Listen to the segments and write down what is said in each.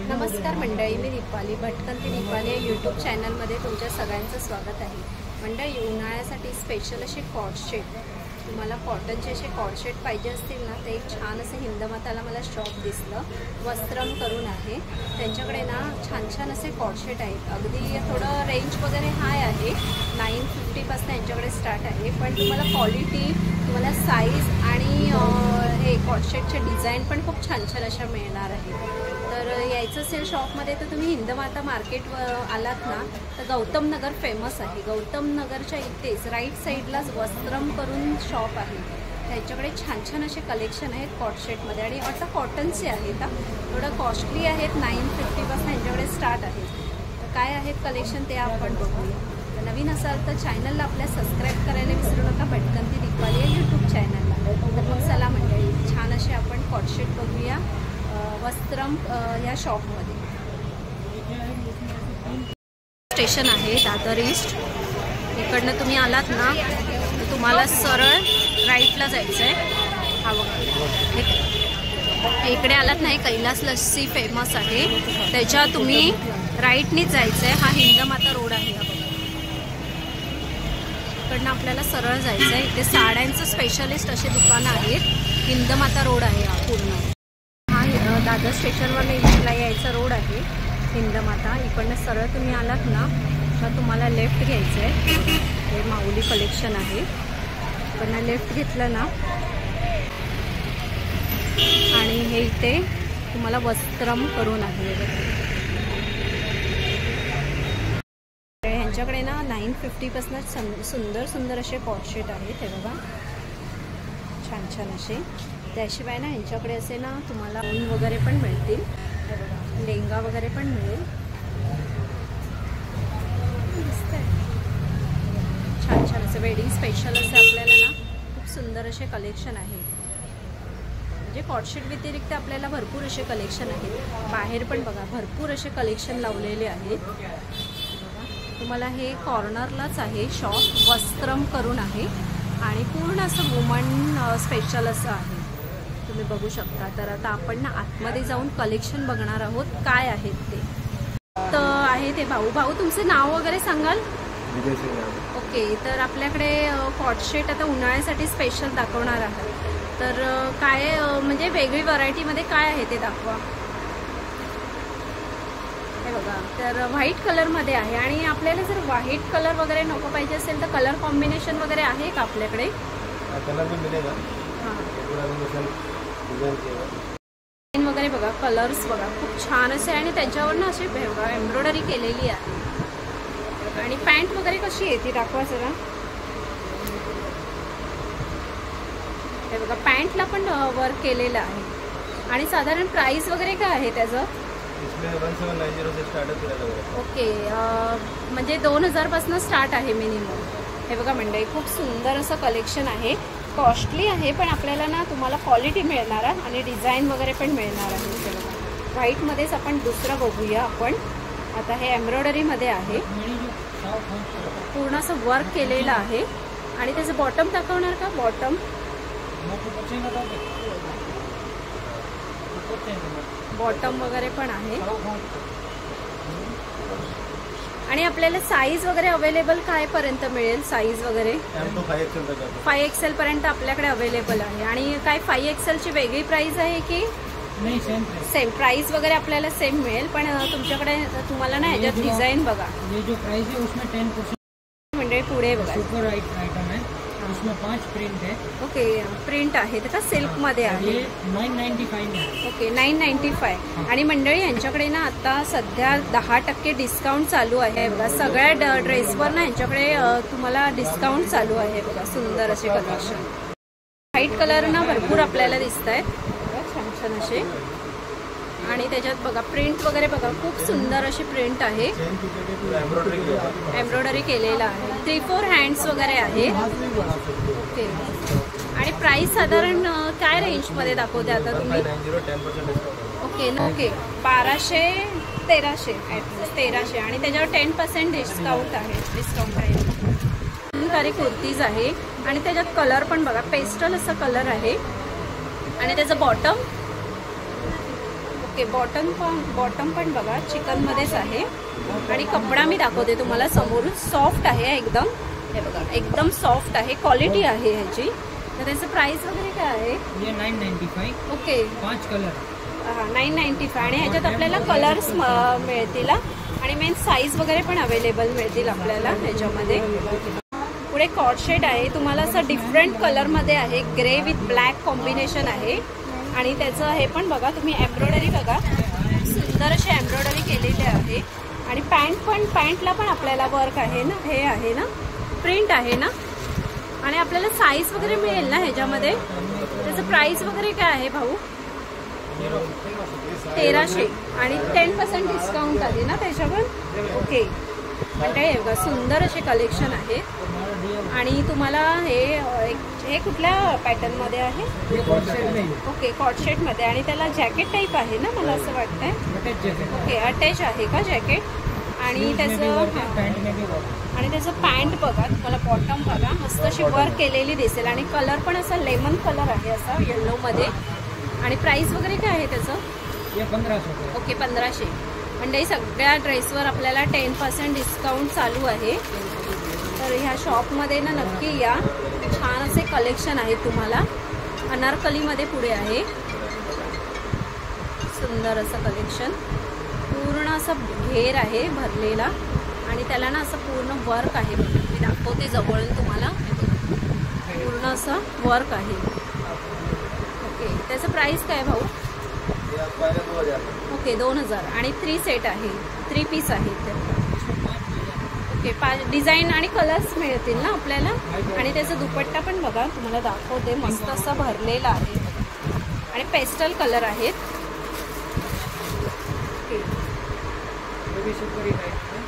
नमस्कार मंडळी, मी दीपाली भटकंती दीपाली या यूट्यूब चॅनलमध्ये तुमच्या सगळ्यांचं स्वागत आहे। मंडळी, उन्हाळ्यासाठी स्पेशल असे कॉर्डसेट, तुम्हाला कॉटनचे असे कॉर्डसेट पाहिजे असतील ना तर एक छान असे हिंदमाताला मला शॉप दिसलं, वस्त्रम करून आहे। त्यांच्याकडे ना छान छान असे कॉर्डसेट आहेत। अगदी थोडं रेंज वगैरे हाय आहे, 950 पासून यांच्याकडे स्टार्ट आहे। पण तुम्हाला क्वालिटी, तुम्हाला साईज आणि हे कॉर्डसेटचे डिझाईन पण खूप छान छान अशा मिळणार आहे। तर यायचं असेल शॉपमध्ये तर तुम्ही हिंदमाता मार्केटवर आलात ना तर गौतम नगर फेमस आहे। गौतम नगरच्या इथेच राईट साईडलाच वस्त्रम करून शॉप आहे। त्यांच्याकडे छान छान असे कलेक्शन आहेत कॉर्डसेटमध्ये आणि आता कॉटनचे आहेत, थोडं कॉस्टली आहेत। 950 पासून यांच्याकडे स्टार्ट आहे। तर काय आहेत कलेक्शन ते आपण बघूया। नवीन असाल तर चॅनलला आपल्या सबस्क्राईब करायला विसरू नका, भटकंती दीपाली या यूट्यूब चॅनलला। तर मग चला मंडळी, छान असे आपण कॉर्डसेट बघूया वस्त्रम या शॉपमध्ये। स्टेशन आहे दादर ईस्ट। इकडनं तुम्ही आलात ना तर तुम्हाला सरळ राईटला जायचं आहे। हा बघा, इकडे आलात ना, हे कैलास लस्सी फेमस आहे, त्याच्या तुम्ही राईटनीच जायचं आहे। हा हिंदमाता रोड आहे। हा बघा, इकडनं आपल्याला सरळ जायचं आहे। इथे साड्यांचं स्पेशलिस्ट असे दुकानं आहेत। हिंदमाता रोड आहे हा पूर्ण। दादर स्टेशनवर यायचा रोड आहे हिंदमाता। इकडनं सरळ तुम्ही आलात ना तर तुम्हाला लेफ्ट घ्यायचं आहे। हे माऊली कलेक्शन आहे। इकडनं लेफ्ट घेतलं ना आणि हे इथे तुम्हाला वस्त्रम करून आहे। ह्यांच्याकडे ना 950 पासून सुंदर सुंदर असे कॉर्डसेट आहेत। हे बघा, छान छान असे। त्याशिवाय ना यांच्याकडे असे ना तुम्हाला ऊन वगैरे पण मिळतील। हे बघा, लेंगा वगैरे पण मिळेल। छान छान असे वेडिंग स्पेशल असे आपल्याला ना खूप सुंदर असे कलेक्शन आहे। म्हणजे कॉर्डसेट व्यतिरिक्त आपल्याला भरपूर असे कलेक्शन आहेत। बाहेर पण बघा भरपूर असे कलेक्शन लावलेले आहेत। तुम्हाला हे कॉर्नरलाच आहे शॉप, वस्त्रम करून आहे आणि पूर्ण असं वुमन स्पेशल असं आहे, तुम्ही बघू शकता। तर आता आपण ना आतमध्ये जाऊन कलेक्शन बघणार आहोत काय आहेत ते। तर आहे ते भाऊ, तुमचे नाव वगैरे सांगाल? ओके, तर आपल्याकडे कॉर्डसेट आता उन्हाळ्यासाठी स्पेशल दाखवणार आहात। तर काय म्हणजे वेगळी व्हरायटीमध्ये काय आहे ते दाखवा। हे बघा, तर व्हाईट कलरमध्ये आहे आणि आपल्याला जर व्हाईट कलर वगैरे नको पाहिजे असेल तर कलर कॉम्बिनेशन वगैरे आहे का आपल्याकडे? कलर भी मिलेगा। हां, वगैरे बघा, कलर्स बघा खूप छान असे आणि त्याच्यावर ना अशी बघा एम्ब्रॉयडरी केलेली आहे। आणि पॅन्ट वगैरे कशी आहे ती दाखवा जरा। हे बघा, पॅन्टला पण वर्क केलेलं आहे। आणि साधारण प्राइस वगैरे काय आहे त्याचं? इसमें 1790 से स्टार्ट आहे। ओके, म्हणजे 2000 पासून स्टार्ट आहे मिनिमम। हे बघा मंडळी, खूप सुंदर असं कलेक्शन आहे। कॉस्टली आहे पण आपल्याला ना तुम्हाला क्वालिटी मिळणार आहे आणि डिझाईन वगैरे पण मिळणार आहे। व्हाईटमध्येच आपण दुसरं बघूया आपण आता। हे एम्ब्रॉयडरीमध्ये आहे, पूर्ण असं वर्क केलेलं आहे आणि त्याचं बॉटम दाखवणार का? बॉटम वगैरे पण आहे। आणि आपल्याला साईज वगैरे अवेलेबल काय पर्यंत मिळेल? साईज वगैरे 5XL पर्यंत आपल्याकडे अवेलेबल आहे। आणि काय 5XL ची वेगळी प्राइस आहे की नाही? सेम प्राइस वगैरे आपल्याला सेम मिळेल, पण तुमच्याकडे तुम्हाला ना ह्याच्यात डिझाईन बघा। ये जो प्राइस है उसमें 10% म्हणजे पुढे बघा, सुपर आइटम है, उसमें 5 प्रिंट है। ओके, प्रिंट आहे का? सिल्क मध्ये आहे। 995 में। ओके, 995। आणि मंडळी यांच्याकडे ना आता सध्या 10% डिस्काउंट चालू आहे बघा। सगळ्या ड्रेसवर ना यांच्याकडे तुम्हाला डिस्काउंट चालू आहे बघा। सुंदर असे कलेक्शन व्हाईट कलर ना भरपूर आपल्याला दिसत आहेत, छान छान असे। आणि त्याच्यात बघा प्रिंट वगैरे बघा, खूप सुंदर अशी प्रिंट आहे, एम्ब्रॉयडरी केलेला आहे। 3-4 हँड्स वगैरे आहे। ओके, आणि प्राइस साधारण काय रेंजमध्ये दाखवते आता तुम्ही? ओके, 1200-1300 ॲटलीस्ट 1300 आणि त्याच्यावर 10% डिस्काउंट आहे। सारी कुर्तीज आहे आणि त्याच्यात कलर पण बघा, पेस्टल असा कलर आहे आणि त्याचं बॉटम ओके, बॉटम पण बघा चिकनमध्येच आहे आणि कपडा मी दाखवते तुम्हाला समोरून. सॉफ्ट आहे एकदम, हे बघा एकदम सॉफ्ट आहे, क्वालिटी आहे ह्याची. तर त्याचं प्राइस वगैरे काय आहे? ये 995. Okay, 5 colour. हां 995. आणि ह्याच्यात आपल्याला कलर्स मिळतील आणि मेन साईज वगैरे पण अवेलेबल मिळतील आपल्याला ह्याच्यामध्ये. पुढे कॉर्ड शेट आहे, तुम्हाला असं डिफरंट कलरमध्ये आहे, ग्रे विथ ब्लॅक कॉम्बिनेशन आहे. आणि त्याचं हे पण बघा तुम्ही, एम्ब्रॉयडरी बघा, सुंदर अशी एम्ब्रॉयडरी केलेली आहे. आणि पॅन्टला पण आपल्याला वर्क आहे ना, हे आहे ना, प्रिंट आहे ना. आणि आपल्याला साईज वगैरे मिळेल ना ह्याच्यामध्ये. त्याचं प्राइस वगैरे काय आहे भाऊ? 1300 आणि 10% डिस्काउंट आहे ना त्याच्यावर. ओके, म्हणजे हे बघा सुंदर असे कलेक्शन आहे. आणि तुम्हाला हे कुठल्या पॅटर्नमध्ये आहे? ओके, कॉर्डशेटमध्ये. आणि त्याला जॅकेट टाईप आहे ना, मला असं वाटतंय. ओके, अटॅच आहे का जॅकेट? आणि त्याचं पॅन्ट बघा, तुम्हाला बॉटम बघा मस्त अशी वर्क केलेली दिसेल. आणि कलर पण असा लेमन कलर आहे, असा येल्लोमध्ये. आणि प्राइस वगैरे काय आहे त्याचं? 1500. ओके, 1500. म्हणजे सगळ्या ड्रेसवर आपल्याला 10% डिस्काउंट चालू आहे. तर ह्या शॉपमध्ये ना नक्की या, छान असे कलेक्शन आहे तुम्हाला. अनारकलीमध्ये पुढे आहे, सुंदर असं कलेक्शन. पूर्ण असं घेर आहे भरलेला आणि त्याला ना असं पूर्ण वर्क आहे. मी दाखवते जवळून तुम्हाला, पूर्ण असं वर्क आहे. ओके, त्याचं प्राइस काय भाऊ? ओके, 2000. आणि 3 सेट आहे, 3 पीस आहेत. ओके, 5 डिझाईन आणि कलर्स मिळतील ना आपल्याला. आणि त्याचा दुपट्टा पण बघा, तुम्हाला दाखवते, मस्त असा भरलेला आहे आणि पेस्टल कलर आहेत.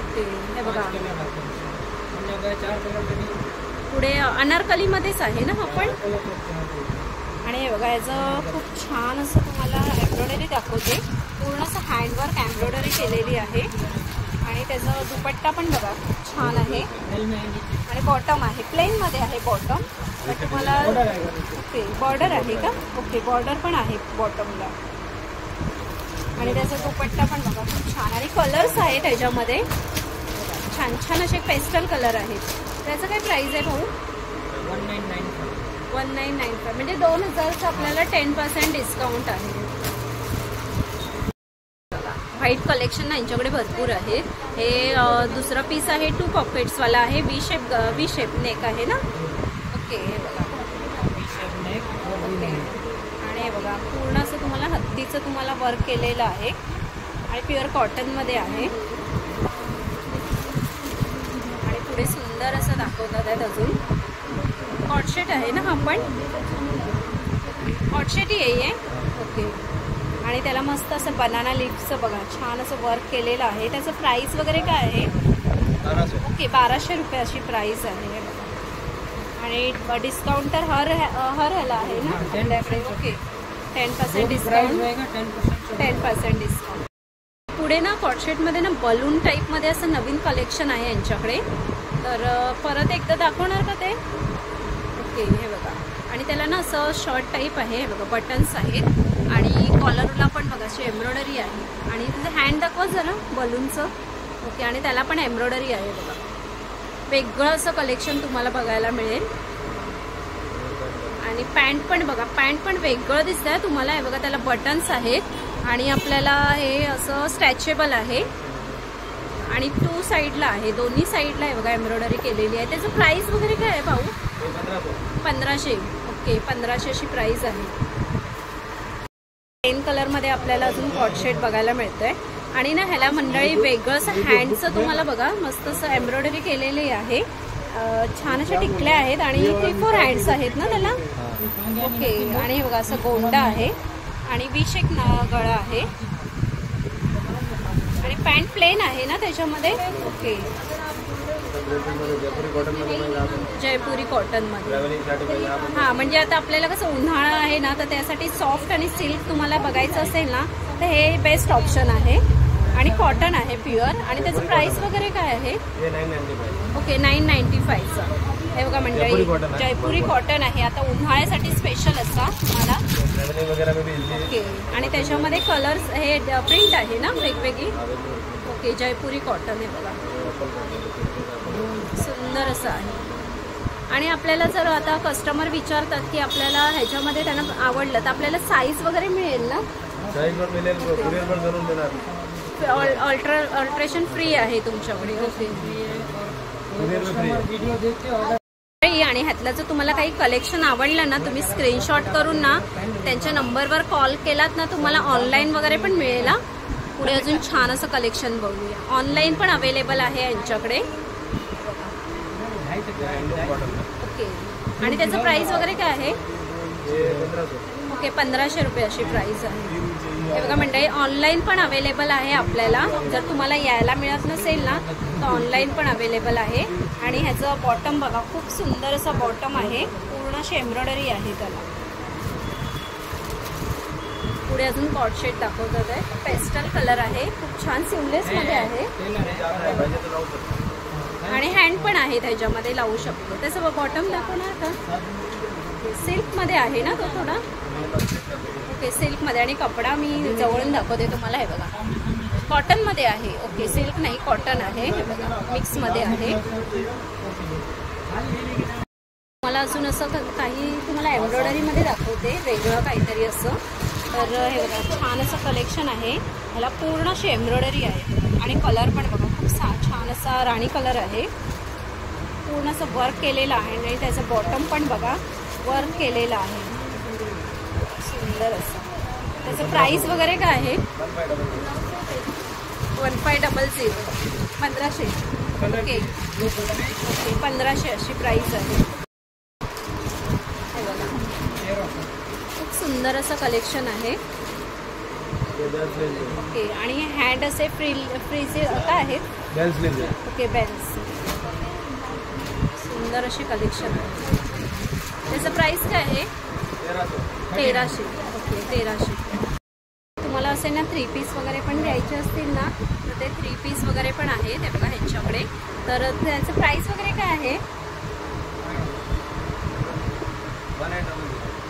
ओके, हे बघा पुढे अनारकलीमध्येच आहे ना आपण. आणि हे बघा याचं खूप छान असं तुम्हाला एम्ब्रॉयडरी दाखवते, पूर्ण असं हँडवर्क एम्ब्रॉयडरी केलेली आहे. आणि त्याचा दुपट्टा पण बघा खूप छान आहे. आणि बॉटम आहे, प्लेनमध्ये आहे बॉटम. तर तुम्हाला ओके, बॉर्डर आहे का? ओके, बॉर्डर पण आहे बॉटमला. आणि त्याचा दुपट्टा पण बघा खूप छान. आणि कलर्स आहेत त्याच्यामध्ये, छान छान असे पेस्टल कलर आहेत. त्याचं काय प्राइस आहे भाऊ? 1995. म्हणजे 2000चं आपल्याला 10% डिस्काउंट आहे. व्हाईट कलेक्शन ना यांच्याकडे भरपूर आहे. हे दुसरं पीस आहे, 2 पॉकेट्सवाला आहे, वी शेप नेक आहे ना. ओके, हे बघा ओके. आणि हे बघा पूर्ण असं तुम्हाला हत्तीचं तुम्हाला वर्क केलेलं आहे आणि प्युअर कॉटनमध्ये आहे. आणि पुढे सुंदर असं दाखवतात आहेत. अजून कॉटशेट आहे ना हा, पण कॉटशेट ही आहे. ओके, आणि त्याला मस्त असं बनाना लिप्सचं बघा छान असं वर्क केलेलं आहे. त्याचं प्राइस वगैरे काय आहे? 1200. ओके, 1200 रुपये अशी प्राइस आहे. आणि डिस्काउंट तर हर ह्याला आहे ना आपल्याकडे. Okay, 10% discount, 10% discount. पुढे ना कॉटशेटमध्ये ना बलून टाईपमध्ये असं नवीन कलेक्शन आहे यांच्याकडे. तर परत एकदा दाखवणार का ते? ओके, हे बघा. आणि त्याला ना असं शर्ट टाईप आहे, हे बघा बटन्स आहेत. आणि कॉलरला पण बघा अशी एम्ब्रॉयडरी आहे. आणि तिचं हँड दाखवा जरा बलूनचं. ओके, आणि त्याला पण एम्ब्रॉयडरी आहे बघा. वेगळं असं कलेक्शन तुम्हाला बघायला मिळेल. आणि पॅन्ट पण बघा, पॅन्ट पण वेगळं दिसतं आहे तुम्हाला. हे बघा त्याला बटन्स आहेत आणि आपल्याला हे असं स्ट्रॅचेबल आहे. आणि 2 साईडला आहे, दोन्ही साईडला आहे बघा एम्ब्रॉयडरी केलेली आहे. त्याचं प्राइस वगैरे काय आहे भाऊ? 1500. ओके, 1500 अशी प्राइस आहे. 10 कलरमध्ये आपल्याला अजून कॉटशेट बघायला मिळतंय. आणि ना ह्याला मंडळी वेगळं असं हँडचं तुम्हाला बघा मस्त असं एम्ब्रॉयडरी केलेली आहे. छान अशा टिकल्या आहेत आणि 3-4 हँड्स आहेत ना त्याला. ओके, आणि हे बघा असं गोंडा आहे आणि विशेक गळा आहे. आणि पॅन्ट प्लेन आहे ना त्याच्यामध्ये. ओके, जयपुरी कॉटनमध्ये. हां, म्हणजे आता आपल्याला कसं उन्हाळा आहे ना, तर त्यासाठी सॉफ्ट आणि सिल्क तुम्हाला बघायचं असेल ना, तर हे बेस्ट ऑप्शन आहे. आणि कॉटन आहे प्युअर. आणि त्याचं प्राइस वगैरे काय आहे? हे 995. ओके, 995चा. हे बघा जयपुरी मंडळी cotton आहे. जयपुरी कॉटन आहे. आता उन्हाळ्यासाठी स्पेशल असा तुम्हाला. ट्रॅव्हलिंग वगैरे में भी इजी ओके आणि त्याच्यामध्ये कलर्स हे प्रिंट आहे ना वेगवेगळी. ओके जयपुरी कॉटन आहे बघा, सुंदर असं आहे. आणि आपल्याला जर आता कस्टमर विचारतात की आपल्याला ह्याच्यामध्ये त्यांना आवडलं तर आपल्याला साईज वगैरे मिळेल ना? साईज पण मिळेल, कुरिअर पण करून देणार. ऑल्ट्रेशन फ्री आहे तुमच्याकडे. Okay courier free. वीडियो देख के ऑर्डर. आणि ह्यातलं जर तुम्हाला काही कलेक्शन आवडलं ना तुम्ही स्क्रीनशॉट करून ना त्यांच्या नंबरवर कॉल केलात ना तुम्हाला ऑनलाईन वगैरे पण मिळेल. पुढे अजून छान असं कलेक्शन बघूया. ऑनलाईन पण अवेलेबल आहे यांच्याकडे. ओके आणि त्याचं प्राइस वगैरे काय आहे? ओके 1500 रुपये अशी प्राइस आहे. हे बघा मंडळी ऑनलाईन पण अवेलेबल आहे आपल्याला. जर तुम्हाला यायला मिळत नसेल ना तर ऑनलाईन पण अवेलेबल आहे. आणि ह्याचं बॉटम बघा, खूप सुंदर असं बॉटम आहे, पूर्ण अशी एम्ब्रॉयडरी आहे त्याला. पुढे अजून कॉट शेट दाखवतात आहे. पेस्टल कलर आहे, खूप छान सिमलेसमध्ये आहे आणि हँड पण आहे त्याच्यामध्ये लावू शकतो. त्याचं बॉटम दाखवणार का? सिल्कमध्ये आहे ना तो थोडा. ओके सिल्कमध्ये आणि कपडा मी जवळून दाखवते तुम्हाला. हे बघा कॉटनमध्ये आहे. ओके सिल्क नाही कॉटन आहे. हे बघा मिक्समध्ये आहे. मला अजून असं काही तुम्हाला एम्ब्रॉयडरीमध्ये दाखवते वेगळं काहीतरी असं. तर हे बघा छान असं कलेक्शन आहे. ह्याला पूर्ण अशी एम्ब्रॉयडरी आहे आणि कलर पण बघा खूप छान असा राणी कलर आहे. पूर्ण असं वर्क केलेलं आहे आणि त्याचं बॉटम पण बघा वर्क केलेलं आहे, सुंदर असं. त्याचं प्राइस वगैरे काय आहे? 1500. 1500. ओके ओके 1500 अशी प्राइस आहे. हे बघा खूप सुंदर असं कलेक्शन आहे. ओके आणि हँड असे फ्रीज काय आहेत? Okay bells. सुंदर अशी कलेक्शन आहे. त्याचं प्राइस काय आहे? 1300. ओके 1300. तुम्हाला असे ना 3 पीस वगैरे पण द्यायचे असतील ना तर ते 3 पीस वगैरे पण आहे ते बघा ह्यांच्याकडे. तर त्याचं प्राइस वगैरे काय आहे?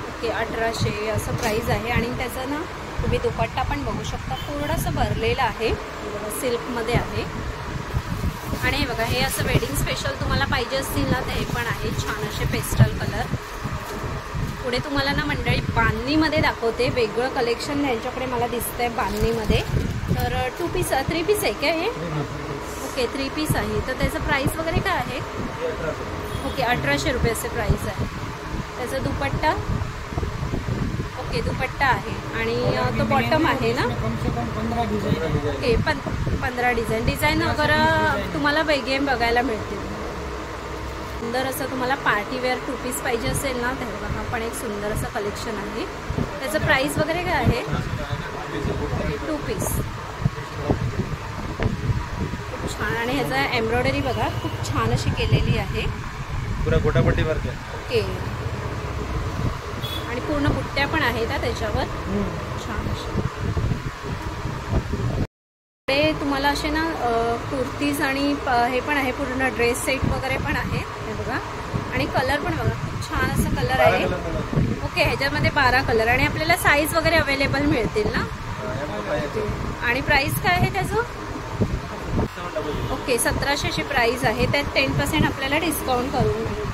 ओके 1800 असं प्राइस आहे. आणि त्याचं ना तुम्ही दुपट्टा पण बघू शकता, पूर्ण असं भरलेलं आहे, सिल्कमध्ये आहे. आणि हे बघा हे असं वेडिंग स्पेशल तुम्हाला पाहिजे असतील ना तर हे पण आहे छान असे पेस्टल कलर. पुढे तुम्हाला ना मंडळी बांधणीमध्ये दाखवते वेगळं कलेक्शन यांच्याकडे मला दिसतंय बांधणीमध्ये. तर 3 पीस आहे काय हे? ओके 3 पीस आहे. तर त्याचं प्राइस वगैरे काय आहे? ओके 1800 रुपये असे प्राइस आहे. त्याचा दुपट्टा ओके दुपट्टा आहे आणि तो बॉटम आहे ना. ओके 15 डिझाईन वगैरे तुम्हाला वेगळे बघायला मिळतील. सुंदर असं तुम्हाला पार्टीवेअर 2 पीस पाहिजे असेल ना तर बघा हा पण एक सुंदर असं कलेक्शन आहे. त्याचं प्राइस वगैरे काय आहे? 2 पीस. खूप छान आणि ह्याचा एम्ब्रॉयडरी बघा खूप छान अशी केलेली आहे, पुरा गोटापट्टी वरती. ओके आणि पूर्ण बुट्ट्या पण आहेत त्याच्यावर छान अशा. तुम्हाला असे ना कुर्तीज आणि हे पण आहे, पूर्ण ड्रेस सेट वगैरे पण आहे हे बघा. आणि कलर पण बघा खूप छान असं कलर आहे. ओके ह्याच्यामध्ये 12 कलर आणि आपल्याला साईज वगैरे अवेलेबल मिळतील ना. आणि प्राइस काय आहे त्याचं? ओके 1700 ची प्राइस आहे. त्यात 10% आपल्याला डिस्काउंट करून मिळेल.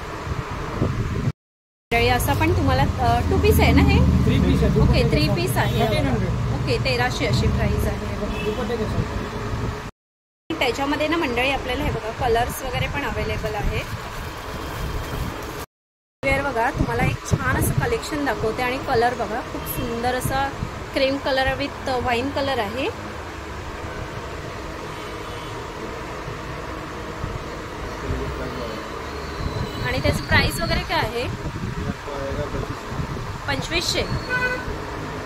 असं पण तुम्हाला 2 पीस आहे ना हे? 3 पीस आहे. ओके 3 पीस आहे. ओके 1300 अशी प्राइस आहे. त्याच्यामध्ये ना मंडळी आपल्याला हे बघा कलर्स वगैरे पण अवेलेबल आहे. वेअर बघा तुम्हाला एक छान असं कलेक्शन दाखवते आणि कलर बघा खूप सुंदर असा cream colour with wine colour आहे. आणि त्याचं प्राइस वगैरे काय आहे? 2500.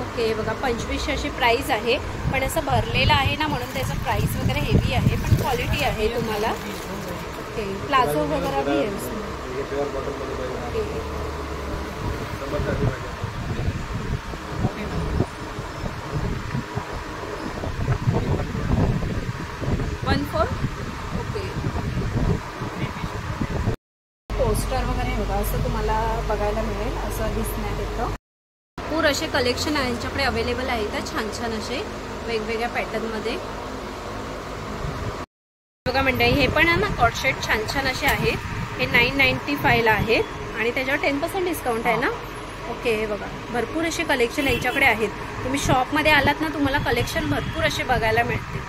ओके बघा 2500 अशी प्राइस आहे. पण असं भरलेलं आहे ना म्हणून त्याचं प्राइस वगैरे हेवी आहे, पण क्वालिटी आहे तुम्हाला. ओके प्लाझो वगैरे भी आहे. ओके 14. ओके पोस्टर बघा असं तुम्हाला बघायला मिळेल, असं दिसण्यात येतं. भरपूर असे कलेक्शन आहे यांच्याकडे अवेलेबल आहेत, छान छान असे वेगवेगळ्या पॅटर्नमध्ये. बघा मंडळी, हे पण आहे ना कॉट सेट छान छान असे आहेत. हे 995 आहेत आणि त्याच्यावर 10% डिस्काउंट आहे ना. ओके, हे बघा भरपूर असे कलेक्शन यांच्याकडे आहेत. तुम्ही शॉपमध्ये आलात ना, तुम्हाला कलेक्शन भरपूर असे बघायला मिळते.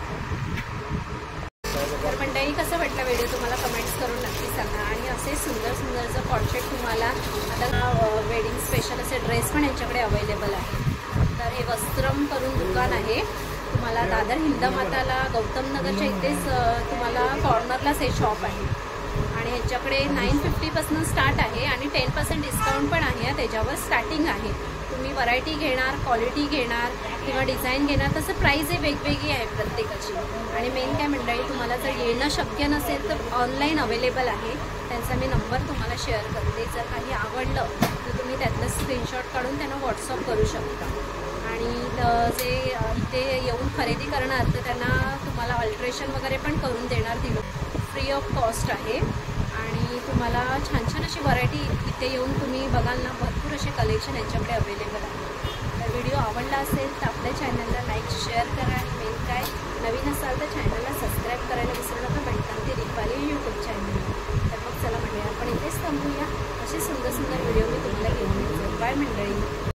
तर मंडळी, कसं वाटलं व्हिडिओ तुम्हाला कमेंट्स करून नक्की सांगा. आणि असे सुंदर सुंदर जर कॉट सेट तुम्हाला आता वेडिंग स्पेशल असे ड्रेस पण यांच्याकडे अवेलेबल आहे. तर हे वस्त्रम करून दुकान आहे. तुम्हाला दादर हिंदमाताला गौतम नगरच्या इथेच तुम्हाला कॉर्नरलाच हे शॉप आहे. आणि ह्याच्याकडे 950पासून स्टार्ट आहे आणि 10% डिस्काउंट पण आहे. त्याच्यावर स्टार्टिंग आहे. तुम्ही व्हरायटी घेणार, क्वालिटी घेणार किंवा डिझाईन घेणार, तसं प्राईज हे वेगवेगळी आहे प्रत्येकाची. आणि मेन काय मंडळी, तुम्हाला जर येणं शक्य नसेल तर ऑनलाईन अवेलेबल आहे. त्यांचा मी नंबर तुम्हाला शेअर करते. जर काही आवडलं तर तुम्ही त्यातलं स्क्रीनशॉट काढून त्यांना व्हॉट्सअप करू शकता. आणि जे इथे येऊन खरेदी करणार तर त्यांना तुम्हाला अल्ट्रेशन वगैरे पण करून देणार. ती फ्री ऑफ कॉस्ट आहे. आणि तुम्हाला छान छान अशी व्हरायटी इथे येऊन तुम्ही बघाल ना, भरपूर असे कलेक्शन यांच्याकडे अवेलेबल आहे. तर व्हिडिओ आवडला असेल तर आपल्या चॅनलला लाईक शेअर करा. आणि मेन काय, नवीन असाल तर चॅनलला सबस्क्राईब करायला विसरू नका. भेटताना ती